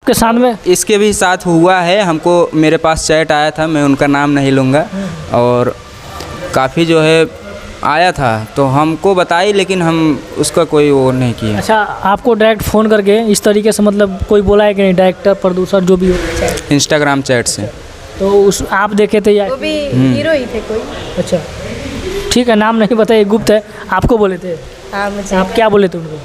आपके साथ में? इसके भी साथ हुआ है, हमको मेरे पास चैट आया था, मैं उनका नाम नहीं लूँगा, और काफ़ी जो है आया था तो हमको बताई, लेकिन हम उसका कोई वो नहीं किया। अच्छा, आपको डायरेक्ट फ़ोन करके इस तरीके से मतलब कोई बोला है कि नहीं, डायरेक्टर प्रोड्यूसर जो भी हो? इंस्टाग्राम चैट से। तो उस आप देखे थे या वो भी हीरो ही थे कोई? अच्छा ठीक है, नाम नहीं बताइए, गुप्त है। आपको बोले थे? हाँ मुझे। आप क्या बोले थे उनको?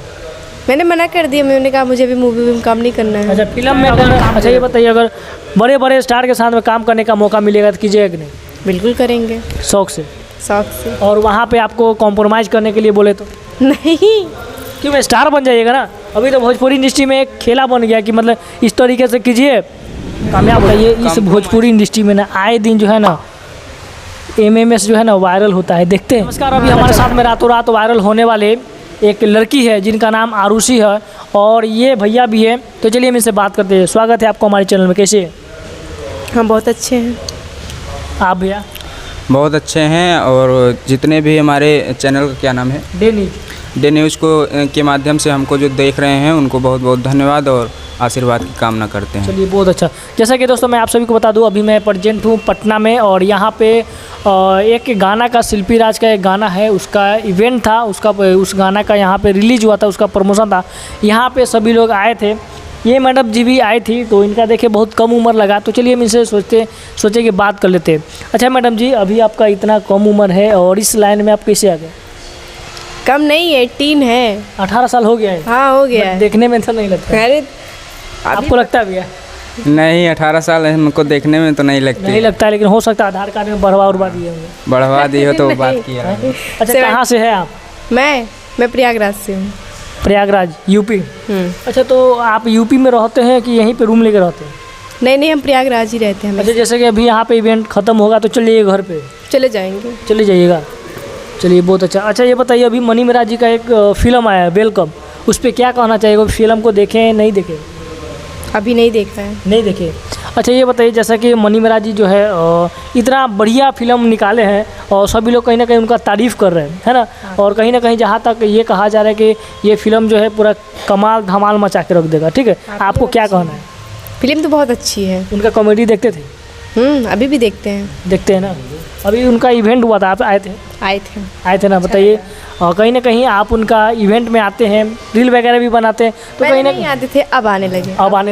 मैंने मना कर दिया, मैंने कहा मुझे अभी मूवी में काम नहीं करना है। अच्छा, फिल्म में अगर, अच्छा ये बताइए, अगर बड़े बड़े स्टार के साथ में काम करने का मौका मिलेगा तो कीजिएगा कि नहीं? बिल्कुल करेंगे, शौक से। शौक से। और वहाँ पे आपको कॉम्प्रोमाइज़ करने के लिए बोले तो? नहीं, क्यों, स्टार बन जाइएगा ना। अभी तो भोजपुरी इंडस्ट्री में एक खेला बन गया कि मतलब इस तरीके से कीजिए कामयाब होइए। इस भोजपुरी इंडस्ट्री में ना आए दिन जो है ना MMS जो है ना वायरल होता है, देखते हैं। नमस्कार, अभी हमारे साथ में रातों रात वायरल होने वाले एक लड़की है जिनका नाम आरुषि है, और ये भैया भी है, तो चलिए हम इनसे बात करते हैं। स्वागत है आपको हमारे चैनल में, कैसे हैं? हम बहुत अच्छे हैं। आप भैया? बहुत अच्छे हैं, और जितने भी हमारे चैनल का क्या नाम है, डे न्यूज़ को के माध्यम से हमको जो देख रहे हैं उनको बहुत बहुत धन्यवाद और आशीर्वाद की कामना करते हैं। चलिए बहुत अच्छा। जैसा कि दोस्तों मैं आप सभी को बता दूं, अभी मैं प्रेजेंट हूं पटना में, और यहाँ पे एक गाना का, शिल्पी राज का एक गाना है, उसका इवेंट था, उस गाना का यहाँ पे रिलीज हुआ था, उसका प्रमोशन था। यहाँ पे सभी लोग आए थे, ये मैडम जी भी आई थी, तो इनका देखिए बहुत कम उम्र लगा, तो चलिए हम इनसे सोचे कि बात कर लेते हैं। अच्छा मैडम जी, अभी आपका इतना कम उम्र है और इस लाइन में आप कैसे आ गए? कम नहीं, 18 है। 18 साल हो गया है? हाँ हो गया है। देखने में तो नहीं लगता। अरे आपको लगता है भैया? नहीं, 18 साल हमको देखने में तो नहीं लगती। नहीं लगता है, लेकिन हो सकता है आधार कार्ड में बढ़वा दिए होंगे। बढ़वा दी हो तो बात किया। अच्छा, कहाँ से है आप? मैं प्रयागराज से हूँ। प्रयागराज, यूपी? अच्छा, तो आप यूपी में रहते हैं कि यहीं पे रूम लेकर रहते हैं? नहीं, हम प्रयागराज ही रहते हैं। अच्छा, जैसे कि अभी यहाँ पे इवेंट ख़त्म होगा तो चलिए घर पे चले जाएंगे। चले जाइएगा। चलिए बहुत अच्छा। अच्छा ये बताइए, अभी मनी मेराज जी का एक फिल्म आया है वेलकम, उस पर क्या कहना चाहिए? वो फिल्म को देखें नहीं देखें? अभी नहीं देखा है। नहीं देखे। अच्छा ये बताइए, जैसा कि मनी मेराज जी जो है इतना बढ़िया फिल्म निकाले हैं, और सभी लोग कहीं ना कहीं उनका तारीफ़ कर रहे हैं, है ना? और कहीं ना कहीं जहाँ तक ये कहा जा रहा है कि ये फिल्म जो है पूरा कमाल धमाल मचा के रख देगा, ठीक है? आपको क्या कहना है? फिल्म तो बहुत अच्छी है। उनका कॉमेडी देखते थे? अभी भी देखते हैं ना। अभी उनका इवेंट हुआ था, आप आए थे ना? बताइए, कहीं ना कहीं आप उनका इवेंट में आते हैं, रील वगैरह भी बनाते हैं, तो कहीं ना नहीं आते थे, अब आने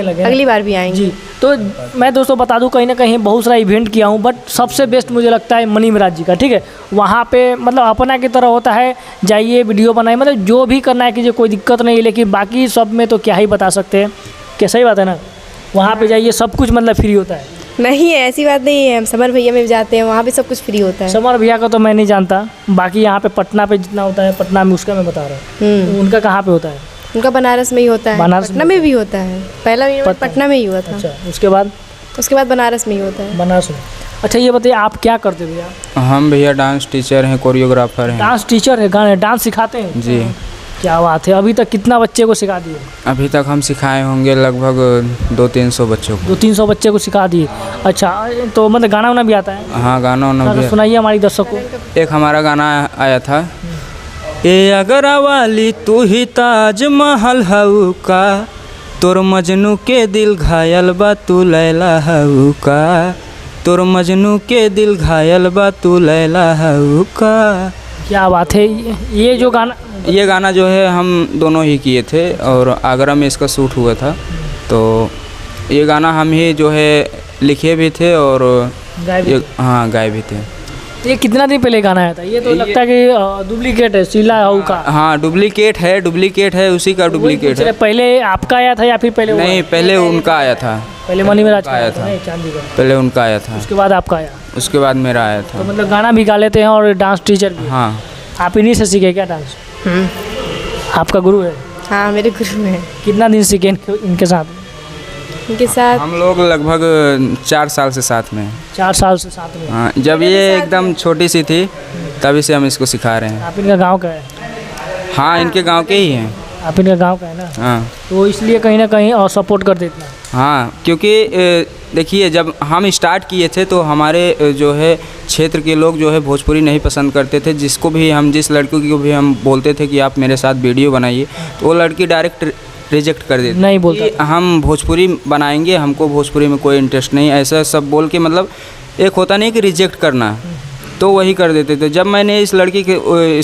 लगे। अगली बार भी आएंगे। जी। तो मैं दोस्तों बता दूं, कहीं ना कहीं बहुत सारा इवेंट किया हूं, बट सबसे बेस्ट मुझे लगता है मनी मेराज जी का, ठीक है? वहाँ पे मतलब अपना की तरह होता है, जाइए वीडियो बनाइए, मतलब जो भी करना है कीजिए, कोई दिक्कत नहीं है। लेकिन बाकी सब में तो क्या ही बता सकते हैं, क्या सही बात है ना? वहाँ पे जाइए, सब कुछ मतलब फ्री होता है। नहीं है, ऐसी बात नहीं है। हम समर भैया में भी जाते हैं, वहाँ भी सब कुछ फ्री होता है। समर भैया का तो मैं नहीं जानता, बाकी यहाँ पे पटना पे जितना होता है, पटना में उसका मैं बता रहा हूँ। उनका कहाँ पे होता है? उनका बनारस में ही होता है। पटना में भी होता है। पहला इवेंट पटना में ही हुआ था। अच्छा, उसके बाद बनारस में ही होता है। बनारस में। अच्छा ये बताइए, आप क्या करते भैया? हम भैया डांस टीचर हैं, कोरियोग्राफर हैं। डांस टीचर है, गाने डांस सिखाते हैं? जी। क्या बात है। अभी तक कितना बच्चे को सिखा दिए? अभी तक हम सिखाए होंगे लगभग 200-300 बच्चों को। 200-300 बच्चे को सिखा दिए। अच्छा, तो मतलब गाना वाना भी आता है? हाँ, गाना वाना भी। सुनाइए हमारी दर्शक को। एक हमारा गाना आया था, ए अगरा वाली तू ही ताजमहल हऊ का, तोर मजनू के दिल घायल बा तू लैला हऊ का, तोर मजनू के दिल घायल बा तू लैला हऊ का। क्या बात है। ये गाना जो है हम दोनों ही किए थे, और आगरा में इसका शूट हुआ था, तो ये गाना हम ही जो है लिखे भी थे और गाए भी थे। ये कितना दिन पहले गाना आया था? ये तो लगता है कि डुप्लीकेट है, शीला हऊ का। हाँ, डुप्लीकेट है, उसी का डुप्लीकेट है। पहले आपका आया था या फिर पहले? नहीं, पहले उनका आया था। पहले मनी मेराज आया था, चांदी का। पहले उनका आया था, उसके बाद आपका आया? उसके बाद मेरा आया था। तो मतलब गाना भी गा लेते हैं और डांस टीचर भी? हाँ। आप इन्हीं से सीखे क्या डांस? आपका गुरु है? हाँ, मेरे गुरु हैं। कितना दिन सीखे इनके साथ? हम लोग लगभग 4 साल से साथ में। 4 साल से साथ में? हाँ, जब ये एकदम छोटी सी थी तभी से हम इसको सिखा रहे हैं। आप इनका गांव का है? हाँ, इनके गांव के ही हैं। आप इनका गांव का है ना? हाँ। तो इसलिए कहीं ना कहीं और सपोर्ट कर देते हैं। हाँ, क्योंकि देखिए, जब हम स्टार्ट किए थे तो हमारे जो है क्षेत्र के लोग जो है भोजपुरी नहीं पसंद करते थे। जिस लड़की को भी हम बोलते थे कि आप मेरे साथ वीडियो बनाइए, तो वो लड़की डायरेक्ट रिजेक्ट कर देते नहीं बोलता कि हम भोजपुरी बनाएंगे, हमको भोजपुरी में कोई इंटरेस्ट नहीं, ऐसा सब बोल के मतलब एक होता नहीं कि रिजेक्ट करना, तो वही कर देते थे। जब मैंने इस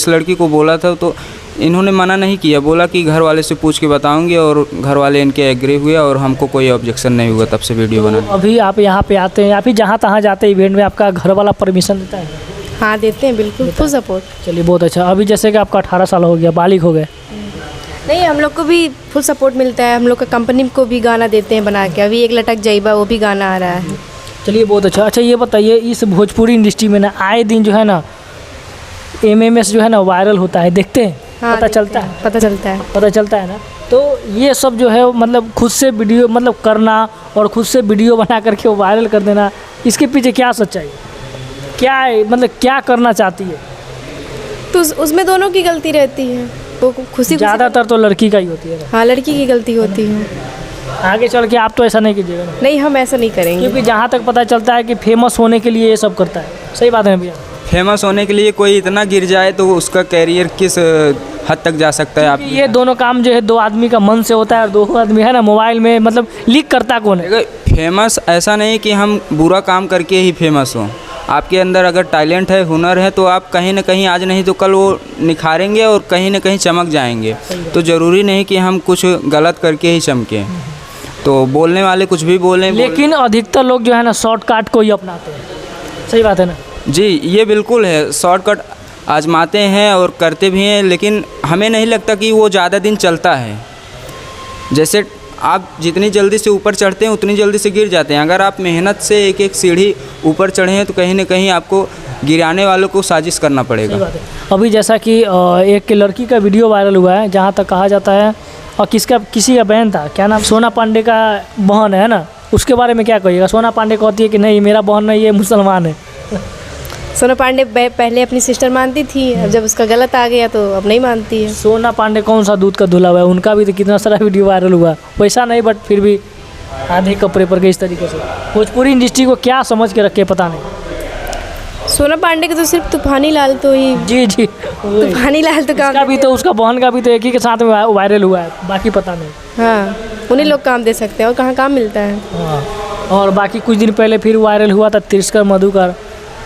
लड़की को बोला था तो इन्होंने मना नहीं किया, बोला कि घर वाले से पूछ के बताऊंगे, और घर वाले इनके एग्री हुए और हमको कोई ऑब्जेक्शन नहीं हुआ तब से वीडियो बनाने। अभी आप यहाँ पे आते हैं, आप ही जहाँ तहाँ जाते हैं इवेंट में, आपका घर वाला परमिशन देता है? हाँ देते हैं, बिल्कुल फुल सपोर्ट। चलिए बहुत अच्छा। अभी जैसे कि आपका 18 साल हो गया, बालिग हो गए, नहीं हम लोग को भी फुल सपोर्ट मिलता है, हम लोग का कंपनी को भी गाना देते हैं बना के। अभी एक लटक जाइबा वो भी गाना आ रहा है। चलिए बहुत अच्छा। अच्छा ये बताइए, इस भोजपुरी इंडस्ट्री में ना आए दिन जो है ना MMS जो है ना वायरल होता है, देखते हैं? हाँ, पता चलता है? पता चलता है। पता चलता है ना। तो ये सब जो है मतलब खुद से वीडियो मतलब करना और खुद से वीडियो बना करके वो वायरल कर देना, इसके पीछे क्या सच्चाई है? क्या है मतलब क्या करना चाहती है? तो उसमें दोनों की गलती रहती है, वो खुशी ज़्यादातर तो लड़की का ही होती है। हाँ लड़की की गलती होती है। आगे चल के आप तो ऐसा नहीं कीजिएगा ना? नहीं हम ऐसा नहीं करेंगे, क्योंकि जहाँ तक पता चलता है कि फेमस होने के लिए ये सब करता है। सही बात है ना भैया? फेमस होने के लिए कोई इतना गिर जाए तो उसका कैरियर किस हद तक जा सकता है? आप ये दोनों काम जो है दो आदमी का मन से होता है, और दो आदमी है ना मोबाइल में मतलब लीक करता कौन है? फेमस ऐसा नहीं कि हम बुरा काम करके ही फेमस हों। आपके अंदर अगर टैलेंट है, हुनर है, तो आप कहीं ना कहीं आज नहीं तो कल वो निखारेंगे और कहीं ना कहीं चमक जाएंगे। तो ज़रूरी नहीं कि हम कुछ गलत करके ही चमकें। तो बोलने वाले कुछ भी बोलें, लेकिन अधिकतर लोग जो है ना शॉर्टकट को ही अपनाते हैं। सही बात है ना? जी ये बिल्कुल है, शॉर्टकट आजमाते हैं और करते भी हैं, लेकिन हमें नहीं लगता कि वो ज़्यादा दिन चलता है। जैसे आप जितनी जल्दी से ऊपर चढ़ते हैं उतनी जल्दी से गिर जाते हैं। अगर आप मेहनत से एक एक सीढ़ी ऊपर चढ़े हैं तो कहीं ना कहीं आपको गिराने वालों को साजिश करना पड़ेगा। सही बात है। अभी जैसा कि एक लड़की का वीडियो वायरल हुआ है, जहाँ तक कहा जाता है, और किसी का बहन था, क्या नाम, सोना पांडे का बहन है ना, उसके बारे में क्या कहिएगा? सोना पांडे कहती है कि नहीं मेरा बहन नहीं, ये मुसलमान है। सोना पांडे पहले अपनी सिस्टर मानती थी, अब जब उसका गलत आ गया तो अब नहीं मानती है। सोना पांडे कौन सा दूध का धुला हुआ है? उनका भी तो कितना सारा वीडियो वायरल हुआ, वैसा नहीं बट फिर भी आधे कपड़े पर गए इस तरीके से। भोजपुरी इंडस्ट्री को क्या समझ के रखे पता नहीं। सोना पांडे के तो सिर्फ तूफानी लाल तो ही, जी जी तूफानी लाल तो काम उसका भी तो, उसका बहन का भी तो एक ही के साथ में वायरल हुआ है, बाकी पता नहीं। हाँ उन्हीं लोग काम दे सकते हैं, और कहाँ काम मिलता है। हाँ, और बाकी कुछ दिन पहले फिर वायरल हुआ था तिरस्कर मधु का,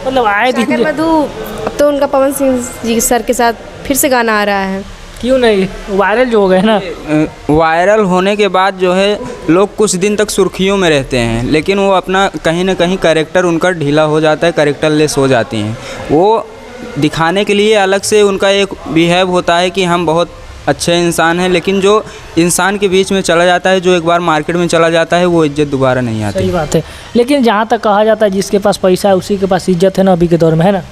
मतलब आए दिन सागर मधु, अब तो उनका पवन सिंह जी सर के साथ फिर से गाना आ रहा है। क्यों नहीं, वायरल जो हो गए ना। वायरल होने के बाद जो है लोग कुछ दिन तक सुर्खियों में रहते हैं, लेकिन वो अपना कहीं ना कहीं कैरेक्टर उनका ढीला हो जाता है, कैरेक्टर लेस हो जाती हैं। वो दिखाने के लिए अलग से उनका एक बिहेव होता है कि हम बहुत अच्छे इंसान हैं, लेकिन जो इंसान के बीच में चला जाता है, जो एक बार मार्केट में चला जाता है, वो इज्जत दोबारा नहीं आती। सही बात है। लेकिन जहाँ तक कहा जाता है जिसके पास पैसा है उसी के पास इज्जत है ना, अभी के दौर में, है ना?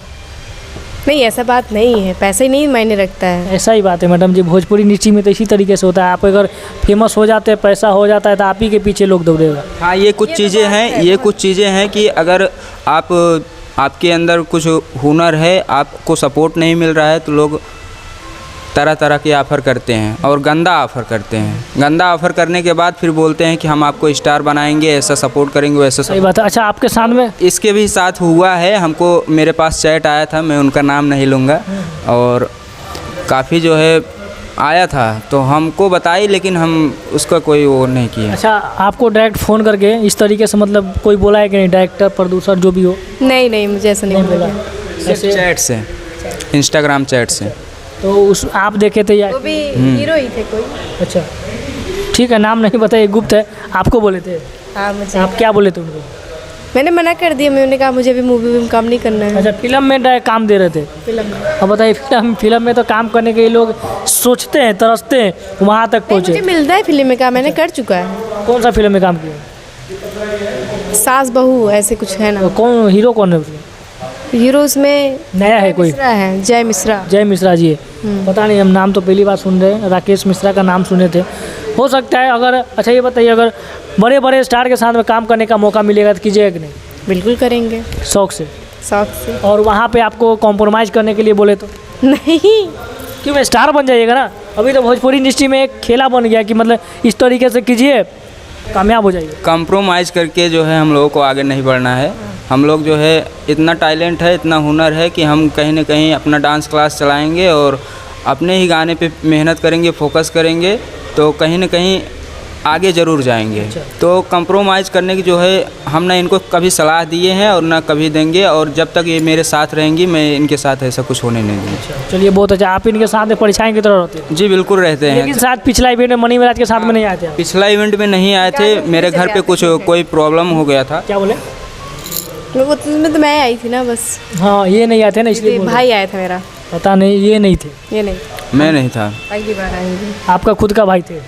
नहीं ऐसा बात नहीं है, पैसा ही नहीं मायने रखता है। ऐसा ही बात है मैडम जी, भोजपुरी इंडस्ट्री में तो इसी तरीके से होता है। आप अगर फेमस हो जाते हैं, पैसा हो जाता है, तो आप ही के पीछे लोग दौड़ेगा। हाँ ये कुछ चीज़ें हैं, ये कुछ चीज़ें हैं कि अगर आपके अंदर कुछ हुनर है, आपको सपोर्ट नहीं मिल रहा है, तो लोग तरह तरह के ऑफ़र करते हैं और गंदा ऑफ़र करते हैं। गंदा ऑफ़र करने के बाद फिर बोलते हैं कि हम आपको स्टार बनाएंगे, ऐसा सपोर्ट करेंगे, वैसा सही बात है। अच्छा आपके साथ में इसके भी साथ हुआ है। हमको मेरे पास चैट आया था, मैं उनका नाम नहीं लूँगा, और काफ़ी जो है आया था तो हमको बताई, लेकिन हम उसका कोई वो नहीं किया। अच्छा आपको डायरेक्ट फ़ोन करके इस तरीके से मतलब कोई बोला है कि नहीं, डायरेक्टर प्रोड्यूसर जो भी हो? नहीं मुझे ऐसा नहीं बोला। सिर्फ चैट से, इंस्टाग्राम चैट से। तो उस आप देखे थे या वो भी हीरो ही थे कोई? अच्छा ठीक है, नाम नहीं बताइए, गुप्त है। आपको बोले थे? हाँ मुझे। आप क्या बोले थे उनको? मैंने मना कर दिया, मैंने कहा मुझे भी मूवी में काम नहीं करना है। अच्छा फिल्म में डायरेक्ट काम दे रहे थे? फिल्म में। अब बताइए, फिल्म में तो काम करने के लिए लोग सोचते हैं, तरसते हैं, वहाँ तक मुझे पहुँचे। मिलता है फिल्म में काम, मैंने कर चुका है। कौन सा फिल्म में काम किया? सास बहू ऐसे कुछ है ना। कौन हीरो कौन है उसमें? हीरो उसमें नया है कोई? मिश्रा है, जय मिश्रा। जय मिश्रा जी है। पता नहीं, हम नाम तो पहली बार सुन रहे हैं, राकेश मिश्रा का नाम सुने थे, हो सकता है। अगर अच्छा ये बताइए, अगर बड़े बड़े स्टार के साथ में काम करने का मौका मिलेगा तो कीजिएगा कि नहीं? बिल्कुल करेंगे, शौक से। शौक से। और वहाँ पे आपको कॉम्प्रोमाइज़ करने के लिए बोले तो? नहीं क्यों, मैं स्टार बन जाइएगा ना। अभी तो भोजपुरी इंडस्ट्री में एक खेला बन गया कि मतलब इस तरीके से कीजिए, कामयाब हो जाइए। कंप्रोमाइज़ करके जो है हम लोगों को आगे नहीं बढ़ना है। हम लोग जो है इतना टैलेंट है, इतना हुनर है कि हम कहीं ना कहीं अपना डांस क्लास चलाएंगे और अपने ही गाने पे मेहनत करेंगे, फोकस करेंगे तो कहीं ना कहीं आगे ज़रूर जाएंगे। तो कंप्रोमाइज़ करने की जो है हम ना इनको कभी सलाह दिए हैं और ना कभी देंगे, और जब तक ये मेरे साथ रहेंगी मैं इनके साथ ऐसा कुछ होने नहीं दूँगी। चलिए बहुत अच्छा। आप इनके साथ में परेशान की तरह रहते हैं? जी बिल्कुल रहते हैं। लेकिन साथ पिछला इवेंट में मनी महाराज के साथ में नहीं आए थे आप? पिछला इवेंट में नहीं आए थे, मेरे घर पे कुछ कोई प्रॉब्लम हो गया था। क्या बोले? वो उसमें तो मैं आई थी ना बस, हाँ ये नहीं आए थे ना, इसलिए ये बोल रहे। भाई आया था मेरा, पता नहीं, ये नहीं थे। ये नहीं, मैं नहीं था। अगली बार आएंगे। आपका खुद का भाई थे?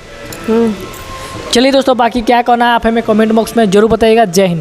चलिए दोस्तों, बाकी क्या कहना है आप हमें कमेंट बॉक्स में जरूर बताइएगा। जय हिंद।